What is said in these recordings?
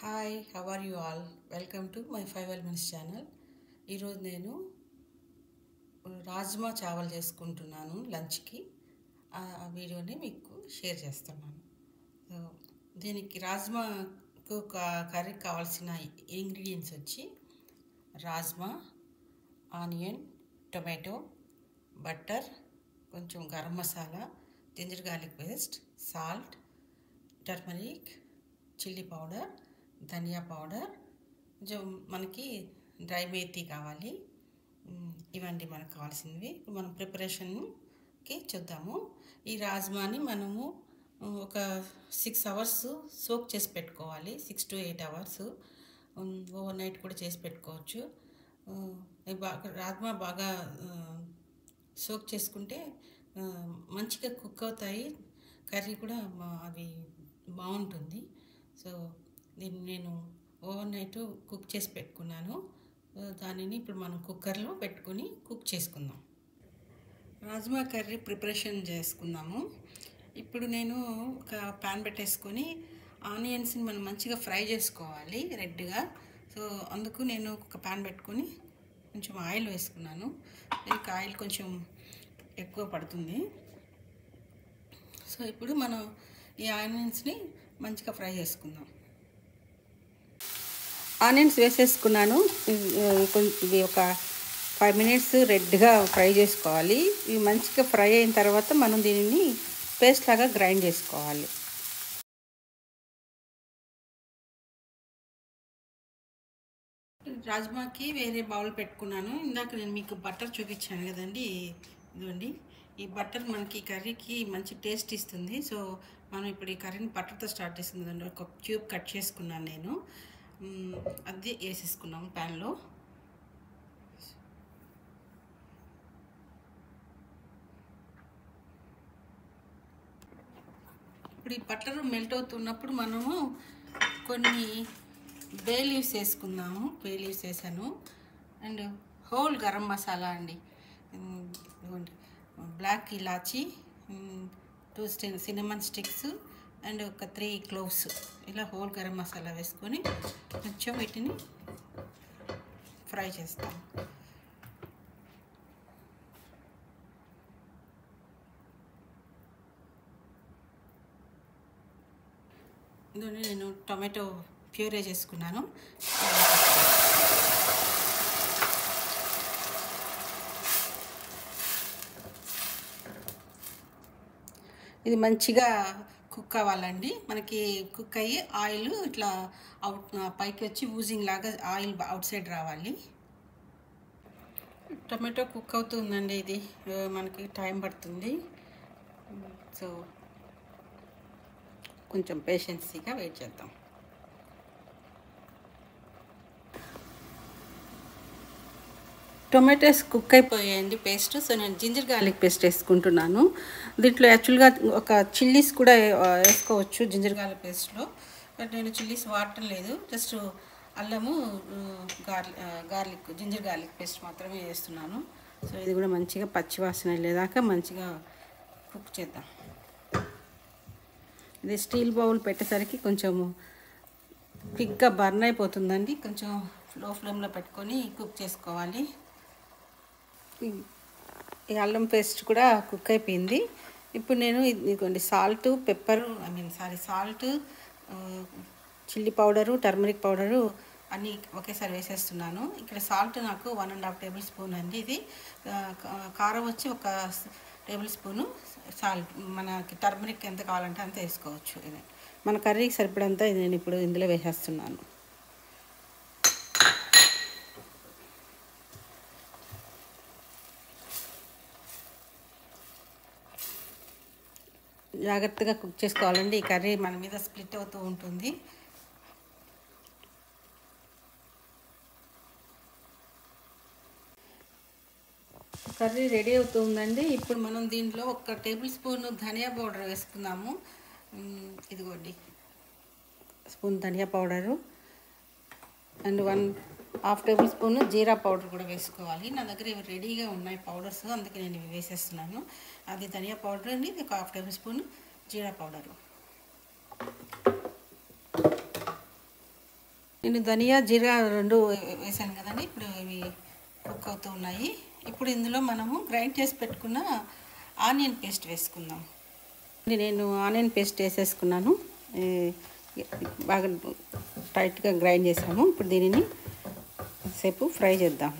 Hi, how are you all? Welcome to my 5 Elements channel. ఈరోజు నేను రాజ్మా చావల్ చేసుకుంటున్నాను లంచ్కి. ఆ వీడియోని మీకు షేర్ చేస్తున్నాను. సో దీనికి రాజ్మాకు కర్రీకి కావాల్సిన ఇంగ్రీడియంట్స్ వచ్చి రాజ్మా, ఆనియన్, టొమాటో, బటర్, కొంచెం garam masala, ginger garlic paste, salt, turmeric, chilli powder, dhania powder, కొంచెం మనకి డ్రై మేథీ కావాలి. ఇవన్నీ మనకు కావాల్సినవి. మనం ప్రిపరేషన్కి చూద్దాము. ఈ రాజ్మాని మనము ఒక 6 అవర్స్ సోక్ చేసి పెట్టుకోవాలి. 6 to 8 అవర్స్ ఓవర్ నైట్ కూడా చేసి పెట్టుకోవచ్చు. రాజ్మా బాగా సోక్ చేసుకుంటే మంచిగా కుక్ అవుతాయి. కర్రీ కూడా అవి బాగుంటుంది. సో దీన్ని నేను ఓవర్ నైట్ కుక్ చేసి పెట్టుకున్నాను. దానిని ఇప్పుడు మనం కుక్కర్లో పెట్టుకొని కుక్ చేసుకుందాం. రాజ్మా కర్రీ ప్రిపరేషన్ చేసుకుందాము. ఇప్పుడు నేను ఒక ప్యాన్ పెట్టేసుకొని ఆనియన్స్ని మనం మంచిగా ఫ్రై చేసుకోవాలి రెడ్గా. సో అందుకు నేను ఒక ప్యాన్ పెట్టుకొని కొంచెం ఆయిల్ వేసుకున్నాను. దీనికి ఆయిల్ కొంచెం ఎక్కువ పడుతుంది. సో ఇప్పుడు మనం ఈ ఆనియన్స్ని మంచిగా ఫ్రై చేసుకుందాం. ఆనియన్స్ వేసేసుకున్నాను. ఇవి ఒక 5 minutes రెడ్గా ఫ్రై చేసుకోవాలి. ఇవి మంచిగా ఫ్రై అయిన తర్వాత మనం దీనిని పేస్ట్ లాగా గ్రైండ్ చేసుకోవాలి. రాజ్మాకి వేరే బౌల్ పెట్టుకున్నాను. ఇందాక నేను మీకు బటర్ చూపించాను కదండి. ఇదిగోండి, ఈ బటర్ మనకి కర్రీకి మంచి టేస్ట్ ఇస్తుంది. సో మనం ఇప్పుడు ఈ కర్రీని బటర్తో స్టార్ట్ చేస్తుంది. ఒక క్యూబ్ కట్ చేసుకున్నాను నేను. అది వేసేసుకున్నాము ప్యాన్లో. ఇప్పుడు ఈ బటర్ మెల్ట్ అవుతున్నప్పుడు మనము కొన్ని బే లీవ్స్ వేసుకుందాము. బే లీవ్స్ వేసాను. అండ్ హోల్ గరం మసాలా అండి. ఇదిగోండి, బ్లాక్ ఇలాచి, 2 సిన్నమన్ స్టిక్స్ అండ్ ఒక 3 క్లోవ్స్, ఇలా హోల్ గరం మసాలా వేసుకొని కొంచెం వీటిని ఫ్రై చేస్తాం. ఇందులో నేను టొమాటో ప్యూరే చేసుకున్నాను. ఇది మంచిగా కుక్ అవ్వాలండి. మనకి కుక్ అయ్యి ఆయిల్ ఇట్లా పైకి వచ్చి ఊజింగ్ లాగా ఆయిల్ అవుట్ సైడ్ రావాలి. టొమాటో కుక్ అవుతుందండి. ఇది మనకి టైం పడుతుంది. సో కొంచెం పేషెన్సీగా వెయిట్ చేద్దాం. టొమాటోస్ కుక్ అయిపోయాయండి పేస్ట్. సో నేను జింజర్ గార్లిక్ పేస్ట్ వేసుకుంటున్నాను. దీంట్లో యాక్చువల్గా ఒక చిల్లీస్ కూడా వేసుకోవచ్చు జింజర్ గార్లిక్ పేస్ట్లో. బట్ నేను చిల్లీస్ వాడటం లేదు. జస్ట్ అల్లము, గార్లిక్, జింజర్ గార్లిక్ పేస్ట్ మాత్రమే వేస్తున్నాను. సో ఇది కూడా మంచిగా పచ్చివాసన వెళ్ళేదాకా మంచిగా కుక్ చేద్దాం. ఇది స్టీల్ బౌల్ పెట్టేసరికి కొంచెం క్విక్గా బర్న్ అయిపోతుందండి. కొంచెం లో ఫ్లేమ్లో పెట్టుకొని కుక్ చేసుకోవాలి. ఈ అల్లం పేస్ట్ కూడా కుక్ అయిపోయింది. ఇప్పుడు నేను ఇదిగోండి salt, pepper, salt, chilli powder, turmeric powder అన్నీ ఒకేసారి వేసేస్తున్నాను. ఇక్కడ సాల్ట్ నాకు 1.5 tablespoon అండి. ఇది కారం వచ్చి 1 tablespoon సాల్ట్. మనకి టర్మరిక్ ఎంత కావాలంటే అంత వేసుకోవచ్చు. ఇది మన కర్రీకి సరిపడంతా ఇది నేను ఇప్పుడు ఇందులో వేసేస్తున్నాను. జాగ్రత్తగా కుక్ చేసుకోవాలండి. ఈ కర్రీ మన మీద స్ప్లిట్ అవుతూ ఉంటుంది. కర్రీ రెడీ అవుతుందండి. ఇప్పుడు మనం దీంట్లో 1 tablespoon ధనియా పౌడర్ వేసుకుందాము. ఇదిగోండి, స్పూన్ ధనియా పౌడరు అండ్ 1/2 tablespoon జీరా పౌడర్ కూడా వేసుకోవాలి. నా దగ్గర ఇవి రెడీగా ఉన్నాయి పౌడర్స్, అందుకే నేను ఇవి వేసేస్తున్నాను. అది ధనియా పౌడర్ అండి, ఇది 1/2 tablespoon జీరా పౌడరు. నేను ధనియా జీరా రెండు వేసాను కదండి. ఇప్పుడు ఇవి కుక్ అవుతూ ఉన్నాయి. ఇప్పుడు ఇందులో మనము గ్రైండ్ చేసి పెట్టుకున్న ఆనియన్ పేస్ట్ వేసుకుందాం. నేను ఆనియన్ పేస్ట్ వేసేసుకున్నాను. బాగా టైట్గా గ్రైండ్ చేసాము. ఇప్పుడు దీనిని సేపు ఫ్రై చేద్దాం.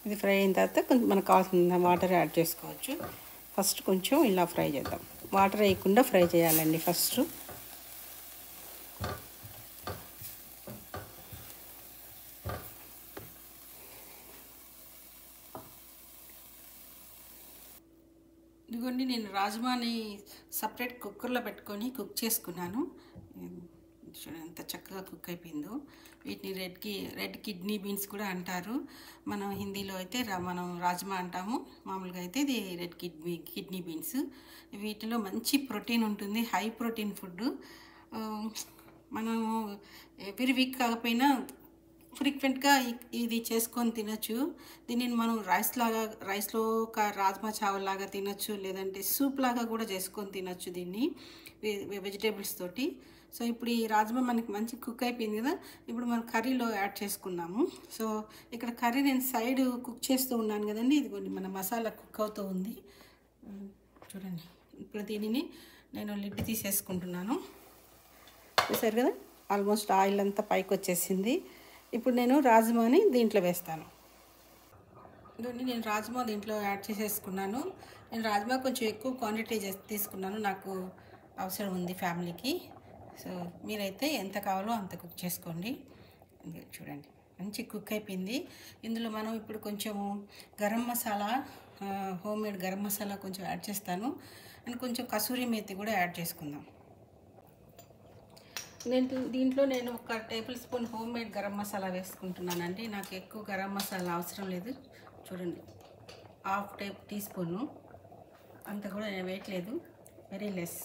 ఇది ఫ్రై అయిన తర్వాత కొంచెం మనకు కావాల్సిన వాటర్ యాడ్ చేసుకోవచ్చు. ఫస్ట్ కొంచెం ఇలా ఫ్రై చేద్దాం. వాటర్ వేయకుండా ఫ్రై చేయాలండి ఫస్ట్. ఇదిగోండి, నేను రాజ్మాని సపరేట్ కుక్కర్లో పెట్టుకొని కుక్ చేసుకున్నాను. చూడండి ఎంత చక్కగా కుక్ అయిపోయిందో. వీటిని రెడ్ కిడ్నీ బీన్స్ కూడా అంటారు. మనం హిందీలో అయితే మనం రాజ్మా అంటాము. మామూలుగా అయితే ఇది రెడ్ కిడ్నీ బీన్స్. వీటిలో మంచి ప్రోటీన్ ఉంటుంది, హై ప్రోటీన్ ఫుడ్. మనం ఎవ్రీ వీక్ కాకపోయినా ఫ్రీక్వెంట్గా ఇది చేసుకొని తినచ్చు. దీనిని మనం రైస్లో రాజ్మా చావల్ లాగా తినచ్చు, లేదంటే సూప్ లాగా కూడా చేసుకొని తినచ్చు దీన్ని వెజిటేబుల్స్ తోటి. సో ఇప్పుడు ఈ రాజ్మా మనకి మంచి కుక్ అయిపోయింది కదా. ఇప్పుడు మనం కర్రీలో యాడ్ చేసుకున్నాము. సో ఇక్కడ కర్రీ నేను సైడ్ కుక్ చేస్తూ ఉన్నాను కదండి. ఇదిగోండి మన మసాలా కుక్ అవుతూ ఉంది చూడండి. ఇప్పుడు దీనిని నేను లిడ్ తీసేసుకుంటున్నాను. చూసారు కదా, ఆల్మోస్ట్ ఆయిల్ అంతా పైకి వచ్చేసింది. ఇప్పుడు నేను రాజ్మాని దీంట్లో వేస్తాను. ఇదిగోండి, నేను రాజ్మా దీంట్లో యాడ్ చేసేసుకున్నాను. నేను రాజ్మా కొంచెం ఎక్కువ క్వాంటిటీ తీసుకున్నాను, నాకు అవసరం ఉంది ఫ్యామిలీకి. సో మీరైతే ఎంత కావాలో అంత కుక్ చేసుకోండి. చూడండి మంచి కుక్ అయిపోయింది. ఇందులో మనం ఇప్పుడు కొంచెము గరం మసాలా, హోమ్ మేడ్ గరం మసాలా కొంచెం యాడ్ చేస్తాను. అండ్ కొంచెం కసూరి మేతి కూడా యాడ్ చేసుకుందాం. దీంట్లో నేను 1 table spoon home made garam masala వేసుకుంటున్నానండి. నాకు ఎక్కువ గరం మసాలా అవసరం లేదు. చూడండి, 1/2 టీ స్పూను అంత కూడా నేను వేయట్లేదు, వెరీ లెస్.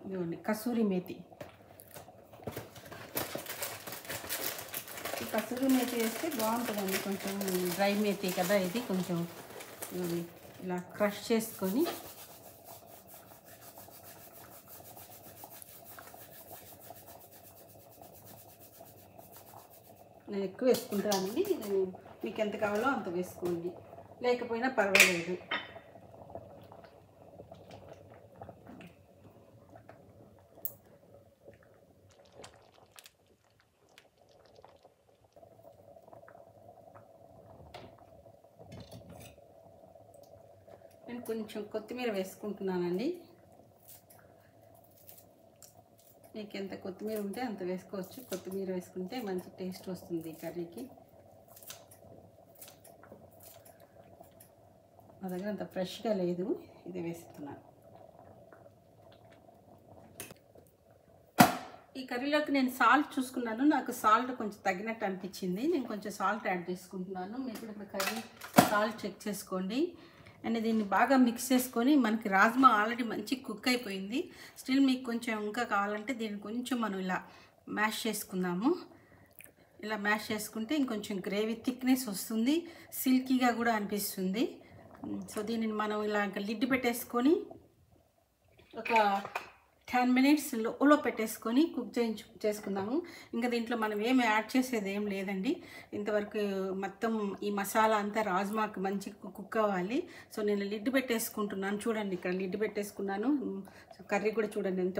ఇదిగోండి కసూరి మేతి. ఈ కసూరి మేతి వేస్తే బాగుంటుందండి. కొంచెం డ్రై మేతి కదా ఇది. కొంచెం ఇలా క్రష్ చేసుకొని నేను ఎక్కువ వేసుకుంటానండి. మీకు ఎంత కావాలో అంత వేసుకోండి, లేకపోయినా పర్వాలేదు. నేను కొంచెం కొత్తిమీర వేసుకుంటున్నానండి. మీకు ఎంత కొత్తిమీర ఉంటే అంత వేసుకోవచ్చు. కొత్తిమీర వేసుకుంటే మంచి టేస్ట్ వస్తుంది కర్రీకి. మా దగ్గర అంత ఫ్రెష్గా లేదు, ఇది వేస్తున్నాను. ఈ కర్రీలోకి నేను సాల్ట్ చూసుకున్నాను, నాకు సాల్ట్ కొంచెం తగ్గినట్టు అనిపించింది. నేను కొంచెం సాల్ట్ యాడ్ చేసుకుంటున్నాను. మీరు కూడా ఇప్పుడు కర్రీ సాల్ట్ చెక్ చేసుకోండి. అండ్ దీన్ని బాగా మిక్స్ చేసుకొని, మనకి రాజ్మా ఆల్రెడీ మంచి కుక్ అయిపోయింది. స్టిల్ మీకు కొంచెం ఇంకా కావాలంటే దీన్ని కొంచెం మనం ఇలా మ్యాష్ చేసుకుందాము. ఇలా మ్యాష్ చేసుకుంటే ఇంకొంచెం గ్రేవీ థిక్నెస్ వస్తుంది, సిల్కీగా కూడా అనిపిస్తుంది. సో దీనిని మనం ఇలా ఇంకా లిడ్ పెట్టేసుకొని ఒక 10 మినిట్స్ లోలో పెట్టేసుకొని కుక్ చేసుకుందాము. ఇంకా దీంట్లో మనం ఏమి యాడ్ చేసేది ఏం లేదండి. ఇంతవరకు మొత్తం ఈ మసాలా అంతా రాజ్మాకి మంచి కుక్ అవ్వాలి. సో నేను లిడ్ పెట్టేసుకుంటున్నాను. చూడండి, ఇక్కడ లిడ్ పెట్టేసుకున్నాను. కర్రీ కూడా చూడండి ఎంత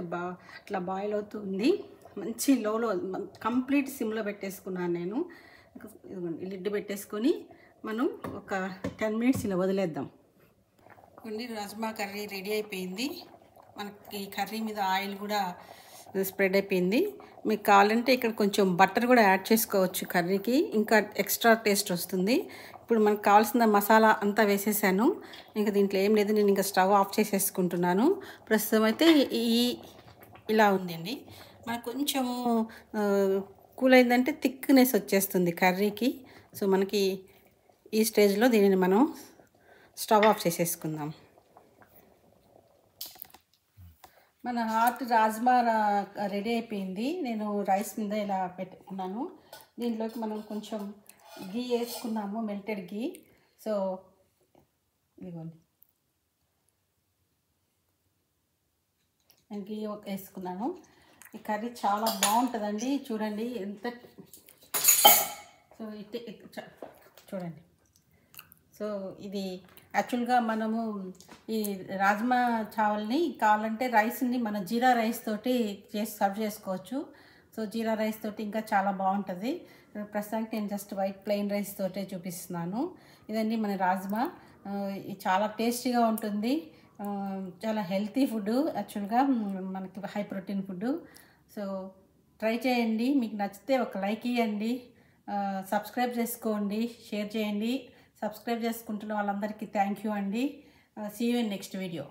అట్లా బాయిల్ అవుతుంది. మంచి లోలో కంప్లీట్ సిమ్లో పెట్టేసుకున్నాను నేను. లిడ్ పెట్టేసుకొని మనం ఒక 10 మినిట్స్ ఇలా వదిలేద్దాం. రాజ్మా కర్రీ రెడీ అయిపోయింది. మనకి కర్రీ మీద ఆయిల్ కూడా స్ప్రెడ్ అయిపోయింది. మీకు కావాలంటే ఇక్కడ కొంచెం బటర్ కూడా యాడ్ చేసుకోవచ్చు కర్రీకి, ఇంకా ఎక్స్ట్రా టేస్ట్ వస్తుంది. ఇప్పుడు మనకు కావాల్సిన మసాలా అంతా వేసేసాను. ఇంకా దీంట్లో ఏం లేదు, నేను ఇంకా స్టవ్ ఆఫ్ చేసేసుకుంటున్నాను. ప్రస్తుతం అయితే ఇలా ఉందండి. మనకు కొంచెము కూల్ అయిందంటే థిక్నెస్ వచ్చేస్తుంది కర్రీకి. సో మనకి ఈ స్టేజ్లో దీనిని మనం స్టవ్ ఆఫ్ చేసేసుకుందాం. మన హాట్ రాజ్మా రెడీ అయిపోయింది. నేను రైస్ మీద ఇలా పెట్టుకున్నాను. దీంట్లోకి మనం కొంచెం గీ వేసుకున్నాము, మెల్టెడ్ గీ. సో ఇదిగోండి, నేను గీ వేసుకున్నాను. ఈ కర్రీ చాలా బాగుంటుందండి. చూడండి ఎంత, సో చూడండి. సో ఇది యాక్చువల్గా మనము ఈ రాజ్మా చావల్ని కావాలంటే రైస్ని మన జీరా రైస్ తోటి చేసి సర్వ్ చేసుకోవచ్చు. సో జీరా రైస్ తోటి ఇంకా చాలా బాగుంటుంది. ప్రస్తుతానికి నేను జస్ట్ వైట్ ప్లెయిన్ రైస్ తోటే చూపిస్తున్నాను. ఇదండి మన రాజ్మా. చాలా టేస్టీగా ఉంటుంది, చాలా హెల్తీ ఫుడ్, యాక్చువల్గా మనకి high protein food. So try చేయండి, మీకు నచ్చితే ఒక లైక్ ఇవ్వండి, సబ్స్క్రైబ్ చేసుకోండి, షేర్ చేయండి. సబ్స్క్రైబ్ చేసుకుంటున్న వాళ్ళందరికీ థ్యాంక్ యూ అండి. See you in next video.